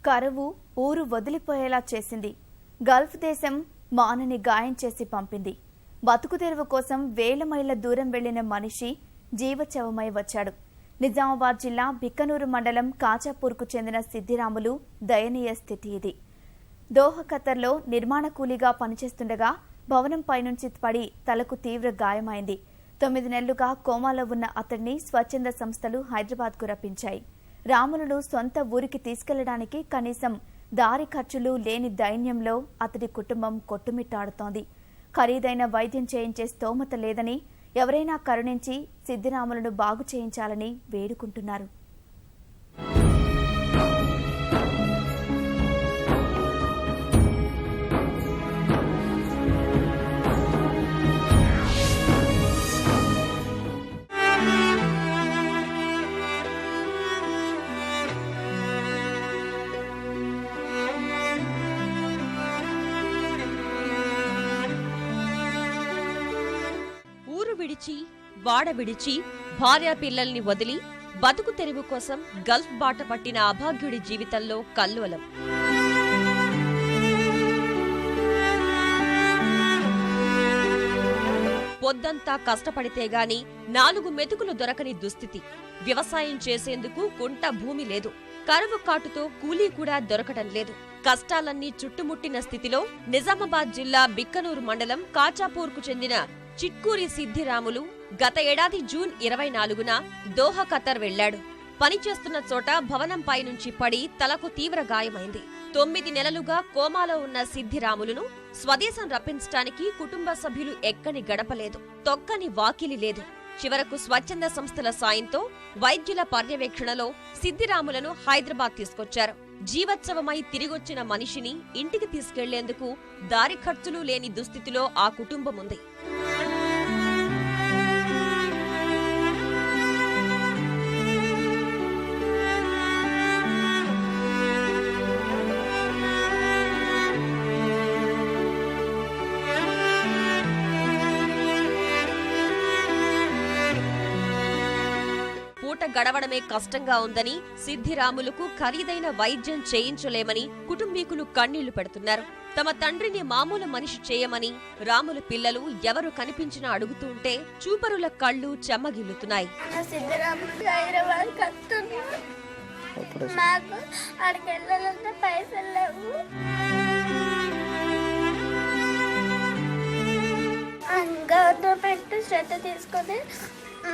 కరువు ఊరు వదిలిపోయేలా చేసింది. గల్ఫ్ దేశం మానని గాయం చేసి పంపింది. బతుకుతెరువు కోసం వేల మైళ్ల దూరం వెళ్లిన మనిషి జీవచవమై వచ్చాడు. నిజామాబాద్ జిల్లా బిక్కనూరు మండలం కాచాపూర్కు చెందిన సిద్దిరాములు దయనీయ స్థితి ఇది. దోహా ఖతర్లో నిర్మాణ కూలీగా పనిచేస్తుండగా భవనంపై నుంచి పడి తలకు తీవ్ర గాయమైంది. 9 నెలలుగా కోమాలో ఉన్న అతడిని స్వచ్ఛంద సంస్థలు హైదరాబాద్కు రప్పించాయి. రాములను సొంత ఊరికి తీసుకెళ్లడానికి కనీసం దారి ఖర్చులు లేని దైన్యంలో అతడి కుటుంబం కొట్టుమిట్టాడుతోంది. ఖరీదైన వైద్యం చేయించే స్తోమత లేదని, ఎవరైనా కరుణించి సిద్దిరాములను బాగు చేయించాలని వేడుకుంటున్నారు. విడిచి వాడ విడిచి భార్య పిల్లల్ని వదిలి బతుకు తెరువు కోసం గల్ఫ్ బాట పట్టిన అభాగ్యుడి జీవితంలో కల్లోలం. పొద్దంతా కష్టపడితే గాని 4 మెతుకులు దొరకని దుస్థితి. వ్యవసాయం చేసేందుకు కుంట భూమి లేదు. కరువు కాటుతో కూలీ కూడా దొరకడం లేదు. కష్టాలన్నీ చుట్టుముట్టిన స్థితిలో నిజామాబాద్ జిల్లా బిక్కనూరు మండలం కాచాపూర్కు చెందిన చిట్కూరి సిద్దిరాములు గత ఏడాది జూన్ 24న దోహా ఖతర్ వెళ్లాడు. పనిచేస్తున్న చోట భవనంపై నుంచి పడి తలకు తీవ్ర గాయమైంది. 9 నెలలుగా కోమాలో ఉన్న సిద్దిరాములను స్వదేశం రప్పించడానికి కుటుంబ సభ్యులు ఎక్కని గడపలేదు, తొక్కని వాకిలి లేదు. చివరకు స్వచ్ఛంద సంస్థల సాయంతో వైద్యుల పర్యవేక్షణలో సిద్దిరాములను హైదరాబాద్ తీసుకొచ్చారు. జీవోత్సవమై తిరిగొచ్చిన మనిషిని ఇంటికి తీసుకెళ్లేందుకు దారి ఖర్చులు లేని దుస్థితిలో ఆ కుటుంబం ఉంది. పూట గడవడమే కష్టంగా ఉందని, సిద్దిరాములకు ఖరీదైన వైద్యం చేయించలేమని కుటుంబీకులు కన్నీళ్లు పెడుతున్నారు. తమ తండ్రిని మామూలు మనిషి చేయమని రాముల పిల్లలు ఎవరు కనిపించినా అడుగుతుంటే చూపరుల కళ్ళు చెమ్మగిల్లుతున్నాయి. గవర్నమెంట్ శ్రద్ధ తీసుకొని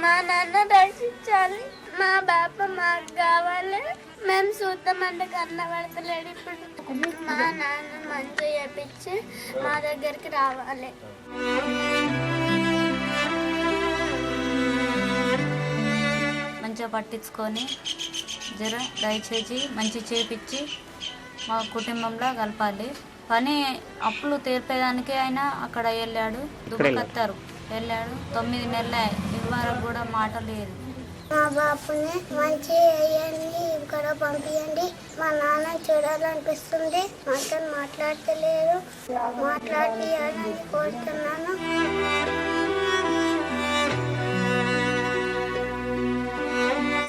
మా నాన్న రక్షించాలి, మా బాప మాకు కావాలి. మేము చూద్దామంటే కన్న పడతలేడు. ఇప్పుడు మా నాన్న మంచిగా చేపించి మా దగ్గరికి రావాలి. మంచిగా పట్టించుకొని దయచేసి మంచి చేపించి మా కుటుంబంలో కలపాలి. పని అప్పులు తీర్పేదానికి ఆయన అక్కడ వెళ్ళాడు, దుఃఖత్తారు వెళ్ళాడు. 9 నెలల ఇవ్వరకు కూడా మాట లేదు. మా బాపుని మంచి వేయండి, ఇక్కడ పంపించండి. మా నాన్న చూడాలనిపిస్తుంది, మాతో మాట్లాడతలేరు. మాట్లాడియాలని కోరుతున్నాను.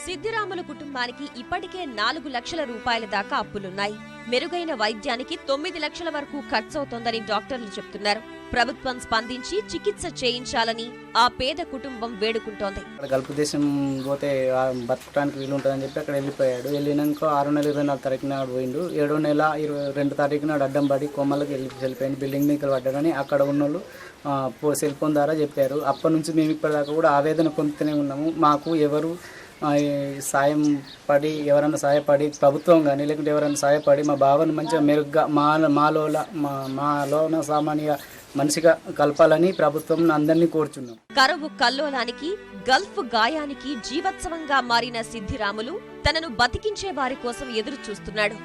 సిద్దిరాములు కుటుంబానికి ఇప్పటికే 4 లక్షల రూపాయల దాకా అప్పులున్నాయి. మెరుగైన వైద్యానికి 9 లక్షల వరకు ఖర్చవుతోందని డాక్టర్లు చెప్తున్నారు. ప్రభుత్వం స్పందించి చికిత్స చేయించాలని ఆ పేద కుటుంబం వేడుకుంటోంది. గల్ఫ్ దేశం పోతే బతకడానికి వీలుంటుందని చెప్పి అక్కడ వెళ్ళిపోయాడు. వెళ్ళినాక 6 నెలల 24 తారీఖు నాడు పోయిండు. 7వ నెల 22 తారీఖు నాడు అడ్డం పడి కొమ్మలకి వెళ్ళిపోయింది. బిల్డింగ్ మీద పడ్డాడని అక్కడ ఉన్న వాళ్ళు సెల్ ఫోన్ ద్వారా చెప్పారు. అప్పటి నుంచి మేము ఇప్పటిదాకా కూడా ఆవేదన పొందుతూనే ఉన్నాము. మాకు ఎవరు సాయం పడి, ఎవరైనా సహాయపడి, ప్రభుత్వం కానీ లేకుంటే ఎవరైనా సహాయపడి మా బావను మంచిగా మెరుగ్గా మాలోన సామాన్య మనిషిగా కలపాలని ప్రభుత్వం అందరినీ కోరుచున్నాం. కరువు కల్లోలానికి, గల్ఫ్ గాయానికి జీవోత్సవంగా మారిన సిద్దిరాములు తనను బతికించే వారి కోసం ఎదురు చూస్తున్నాడు.